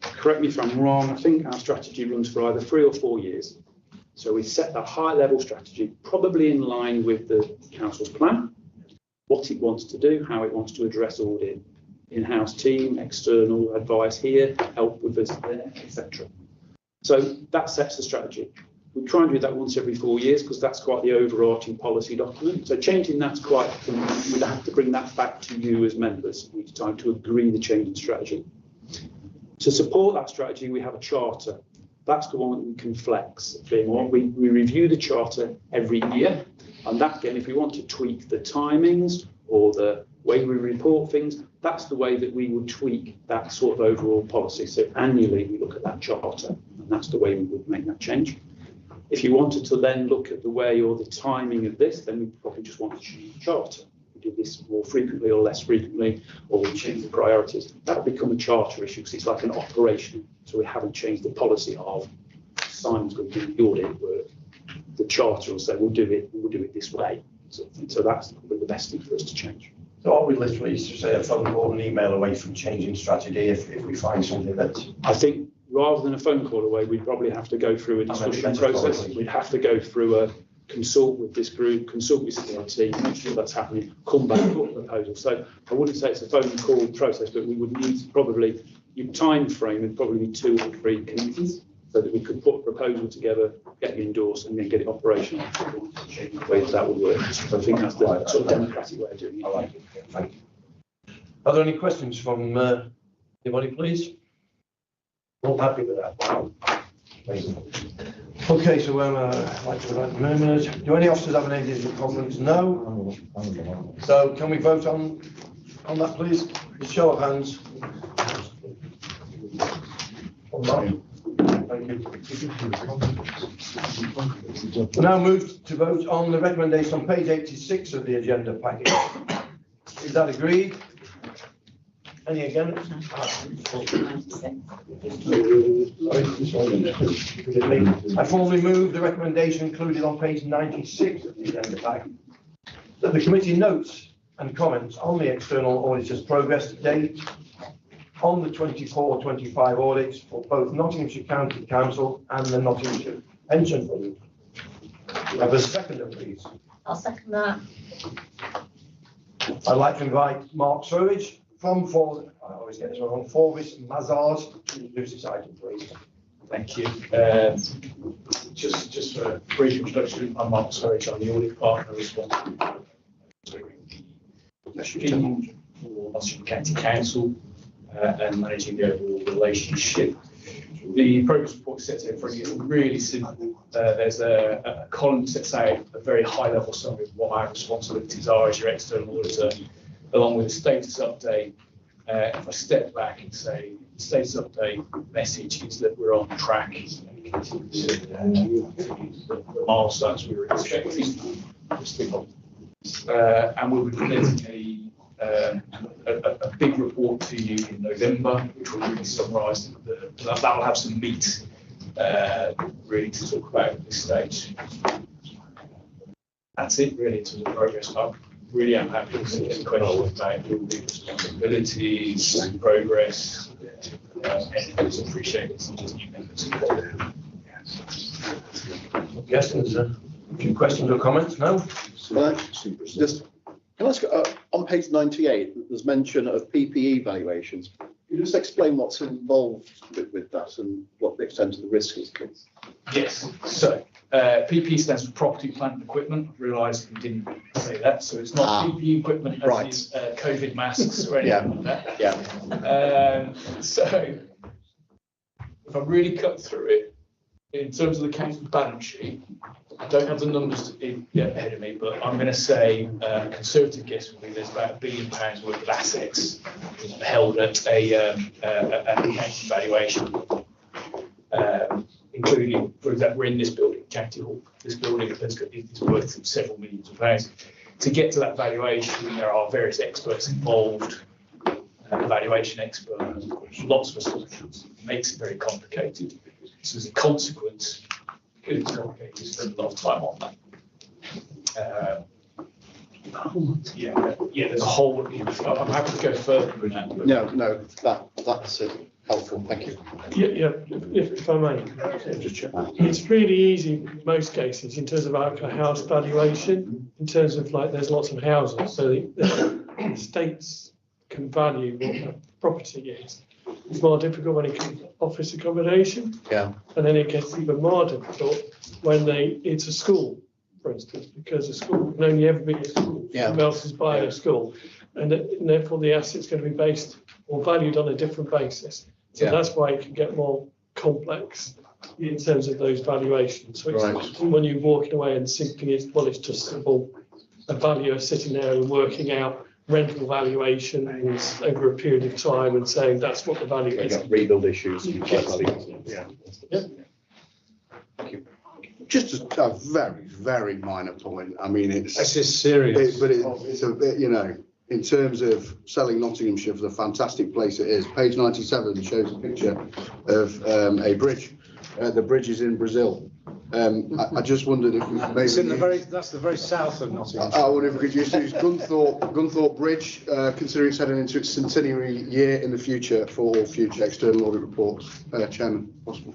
Correct me if I'm wrong, I think our strategy runs for either 3 or 4 years. So we set a high level strategy, probably in line with the council's plan, what it wants to do, how it wants to address audit, in-house team, external advice here, help with this there, etc. So that sets the strategy. We try and do that once every 4 years because that's quite the overarching policy document. So changing that's quite, we'd have to bring that back to you as members each time to agree the change in strategy. To support that strategy, we have a charter. That's the one that we can flex. We review the charter every year. And that, again, if we want to tweak the timings or the way we report things, that's the way that we would tweak that sort of overall policy. So annually, we look at that charter, and that's the way we would make that change. If you wanted to then look at the way or the timing of this, then we probably just want to change the charter. We do this more frequently or less frequently, or we change the priorities. That will become a charter issue because it's like an operation. So we haven't changed the policy of Simon's going to do the audit work. The charter will say we'll do it this way. So that's probably the best thing for us to change. So are we literally, to say, a phone call and email away from changing strategy if we find something that? I think rather than a phone call away, we'd probably have to go through a discussion process. We'd have to go through a consult with this group, consult with CIT, make sure that's happening, come back, put a proposal. So I wouldn't say it's a phone call process, but we would need probably, your time frame would probably be 2 or 3 committees so that we could put a proposal together, get it endorsed and then get it operational. The way that would work. So I think that's the sort of democratic way of doing it. I like it. Thank you. Are there any questions from anybody, please? All happy with that? Wow. Okay, so I'd like to write the members. Do any officers have any additional comments? No. So can we vote on that, please? Show of hands. Thank you. We now move to vote on the recommendation on page 86 of the agenda package. Is that agreed? Any against? I formally move the recommendation included on page 96 of the agenda pack that the committee notes and comments on the external auditor's progress to date on the 24-25 audits for both Nottinghamshire County Council and the Nottinghamshire Pension Fund. Have a seconder, please. I'll second that. I'd like to invite Mark Surridge from I always get this one wrong, Forvis Mazars to introduce this item, please. Thank you. Just for a brief introduction, I'm Mark Surridge, I'm the audit partner responsible for Nottingham County Council and managing the overall relationship. The progress report sets out for you. It's really simple. There's a column that sets out a very high level summary of what our responsibilities are as your external auditor, along with a status update. If I step back and say status update message is that we're on track and continue the milestones we were expecting. And we'll be presenting a big report to you in November, which will really summarise that will have some meat really to talk about at this stage. That's it really in terms of progress. I really am happy to see any questions about the responsibilities, progress, and appreciate it. Yes, there's a few questions or comments now. Just can I ask, on page 98, there's mention of PPE valuations. Can you just explain what's involved with that and what the extent of the risk is, please? Yes. So PPE stands for property, plant and equipment. I realised we didn't say that. So it's not PPE equipment as in COVID masks or anything like that. Yeah. So if I really cut through it, in terms of the council balance sheet, I don't have the numbers ahead of me, but I'm going to say conservative guess would be there's about £1 billion worth of assets held at an accounting valuation, including, for example, we're in this building, County Hall. This building is worth several millions of pounds. To get to that valuation, there are various experts involved, valuation experts, lots of assumptions. It makes it very complicated. So as a consequence, it's complicated, spend a lot of time on that. Yeah, there's a whole, I'm happy to go further in that. No, that's helpful, thank you. Yeah, if I may, it's really easy in most cases in terms of like a house valuation, in terms of like there's lots of houses, so the states can value what the property is. It's more difficult when it comes to office accommodation. Yeah. And then it gets even more difficult when it's a school, for instance, because a school can only ever be a school. Yeah. Someone else is buying a school. And therefore the asset's going to be based or valued on a different basis. So that's why it can get more complex in terms of those valuations. So it's when you're walking away and simply it's just simple, a valuer sitting there and working out rental valuations over a period of time and saying that's what the value is. Rebuild issues. Yeah. Thank you. Just a very, very minor point. I mean, it's just serious. But it's a bit, you know, in terms of selling Nottinghamshire for the fantastic place it is. Page 97 shows a picture of a bridge. The bridge is in Brazil. I just wondered if we could maybe... It's in that's the very south of Nottingham. I wonder if we could just use Gunthorpe Bridge, considering it's heading into its centenary year in the future for all future external audit reports. Chairman, possible.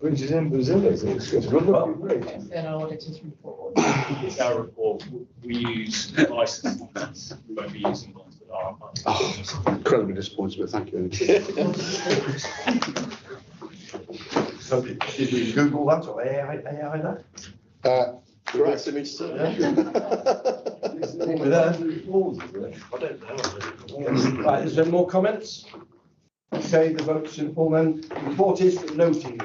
Bridge is in Brazil, isn't it? It's a good looking bridge. It's an auditor's report. It's our report. We use licensed ones. We won't be using ones that are. Oh, incredibly disappointed, but thank you. So did we Google that or AI that? Correct image, sir. Right, is there more comments? Okay, the vote's simple then. The report is for noting.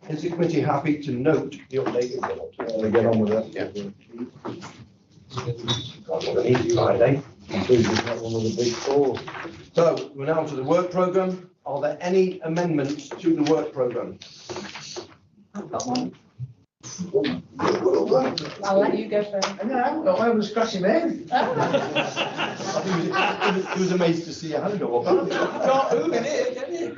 Is the committee happy to note the updated report? We get on with that. Yeah. That's what I need Friday. One of the big four. So we're now to the work programme. Are there any amendments to the work programme? I've got one. I'll let you go first. I haven't got one, I was scratching my head. He was amazed to see a hand go up. You can't move in here, can you?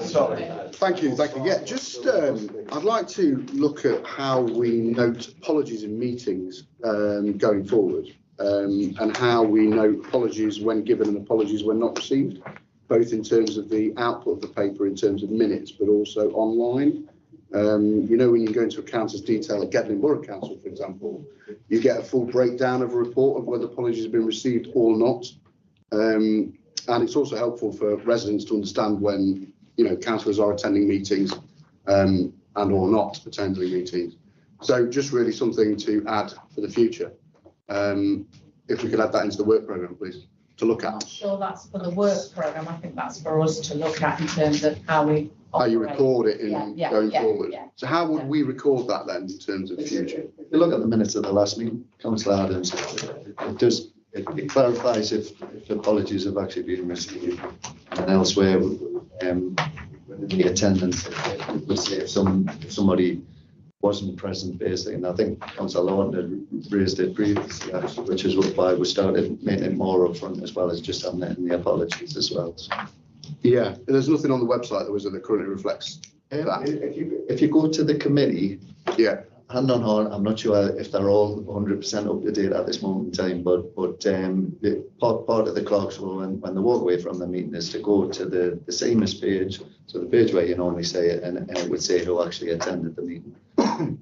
Sorry. Thank you. Yeah, just I'd like to look at how we note apologies in meetings going forward, and how we note apologies when given and apologies when not received, both in terms of the output of the paper in terms of minutes, but also online. You know, when you go into a council's detail at Gedling Borough Council, for example, you get a full breakdown of a report of whether apologies have been received or not. And it's also helpful for residents to understand when, you know, councillors are attending meetings and or not attending meetings. So just really something to add for the future. If we could add that into the work programme, please, to look I'm at. not sure that's for the work programme. I think that's for us to look at in terms of how we How you operate. record it in going forward. Yeah. So how would we record that then in terms of future? If you look at the minutes of the last meeting, Councillor Adams, it clarifies if apologies have actually been received. And elsewhere, the attendance, it would say if somebody wasn't present basically, and I think Councillor Lawton had raised it previously, actually, which is why we started making it more upfront as well as just having it in the apologies as well. Yeah, there's nothing on the website that currently reflects that. If you go to the committee, yeah, hand on heart, I'm not sure if they're all 100% up to date at this moment in time, but the part of the clerk's role when they walk away from the meeting is to go to the SEMAS page, so the page where you normally say it, and it would say who actually attended the meeting. In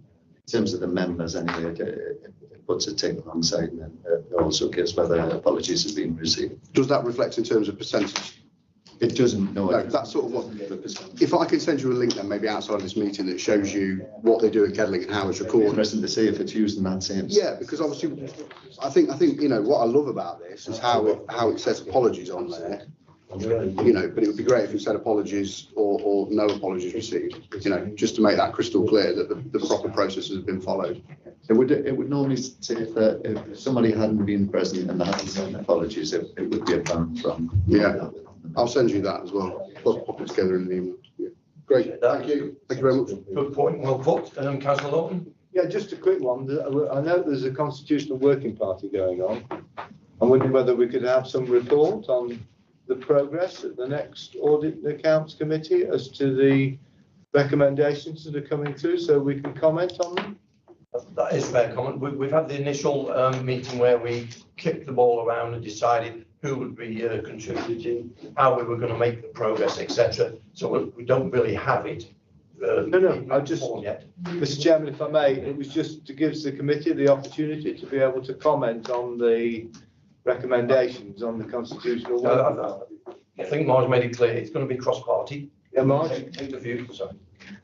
terms of the members, anyway, it puts a tick alongside, and it also gives whether apologies have been received. Does that reflect in terms of percentage? It doesn't, no. That's sort of what. If I can send you a link then, maybe outside of this meeting, that shows you what they do at Gedling and how it's recorded. Interesting to see if it's used in that sense. Yeah, because obviously, I think you know what I love about this is how it says apologies on there. You know, but it would be great if it said apologies or no apologies received. You know, just to make that crystal clear that the proper processes have been followed. It would normally say that if somebody hadn't been present and they hadn't sent apologies, it would be apparent from. Yeah. I'll send you that as well. Plus pop it together in the email. Yeah. Great, thank you. Thank you very much. Good point, well put. Councillor Lawton? Yeah, just a quick one. I know there's a constitutional working party going on. I'm wondering whether we could have some report on the progress at the next audit and accounts committee as to the recommendations that are coming through, so we can comment on them. That is fair comment. We've had the initial meeting where we kicked the ball around and decided who would be contributing, how we were going to make the progress, etc. So we don't really have it. No, I just, yet. Mr. Chairman, if I may, it was just to give the committee the opportunity to be able to comment on the recommendations on the constitutional work. I think Marge made it clear it's going to be cross-party. Yeah, Marge? Take the view, sorry.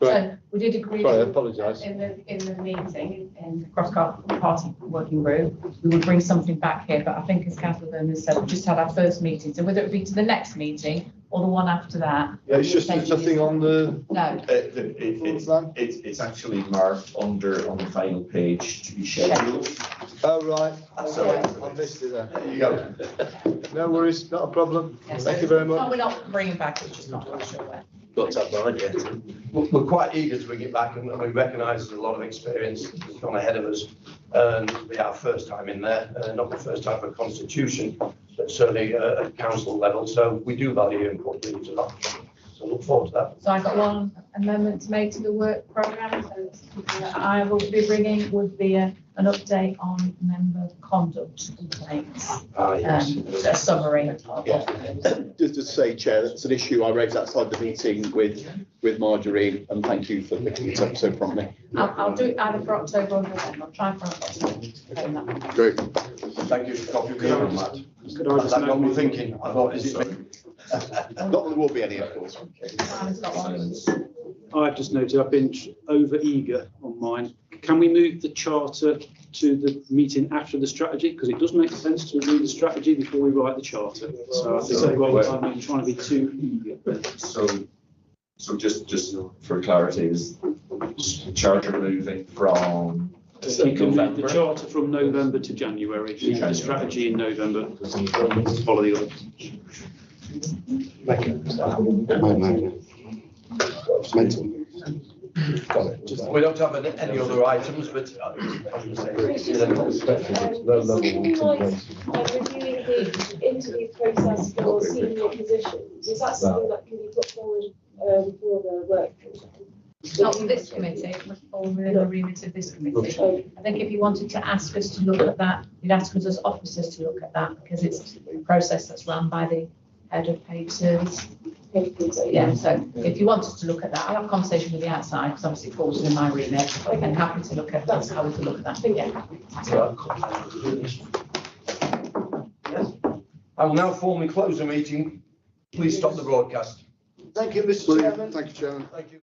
So we did agree. Sorry, I apologise. In the meeting, in the cross-party working group, we would bring something back here, but I think as Councillor Byrne said, we just had our first meeting, so whether it be to the next meeting or the one after that. Yeah, it's just there's nothing on the. No. It's actually marked on the final page to be scheduled. Oh, right. Sorry. I missed it there. There you go. No worries, not a problem. Yeah, so Thank you very no, much. we're not bringing back, it's just not sure where. Got to have mine yet. We're quite eager to bring it back, and we recognise there's a lot of experience that's gone ahead of us. And it'll be our first time in there, not the first time for constitution, but certainly at council level. So we do value input really a lot. So look forward to that. So I got one amendment to make to the work programme. So something that I will be bringing would be an update on member conduct complaints. Yes. A summary of Just to say, Chair, that's an issue I raised outside the meeting with Marjorie, and thank you for picking it up so promptly. I'll do it either for October or November. I'll try for October. Great. Thank you for copying on that. Could I just That got me thinking. I thought, is it me? Not that there will be any, of course. I've just noted I've been over eager on mine. Can we move the charter to the meeting after the strategy? Because it does make sense to read the strategy before we write the charter. So I think I've been trying to be too eager. So just for clarity, is charter moving from So you can move the charter from November to January, the strategy in November, follow the others. We don't have any other items, but Reviewing the interview process for senior positions, is that something that can be put forward for the work? Not for this committee, it must fall within the remit of this committee. I think if you wanted to ask us to look at that, you'd ask us as officers to look at that, because it's a process that's run by the head of paid service. Yeah, so if you wanted to look at that, I'll have a conversation with the outside, because obviously it falls within my remit, and happy to look at that's how we can look at that, yeah. I will now formally close the meeting. Please stop the broadcast. Thank you, Mr. Chairman. Thank you, Chairman. Thank you.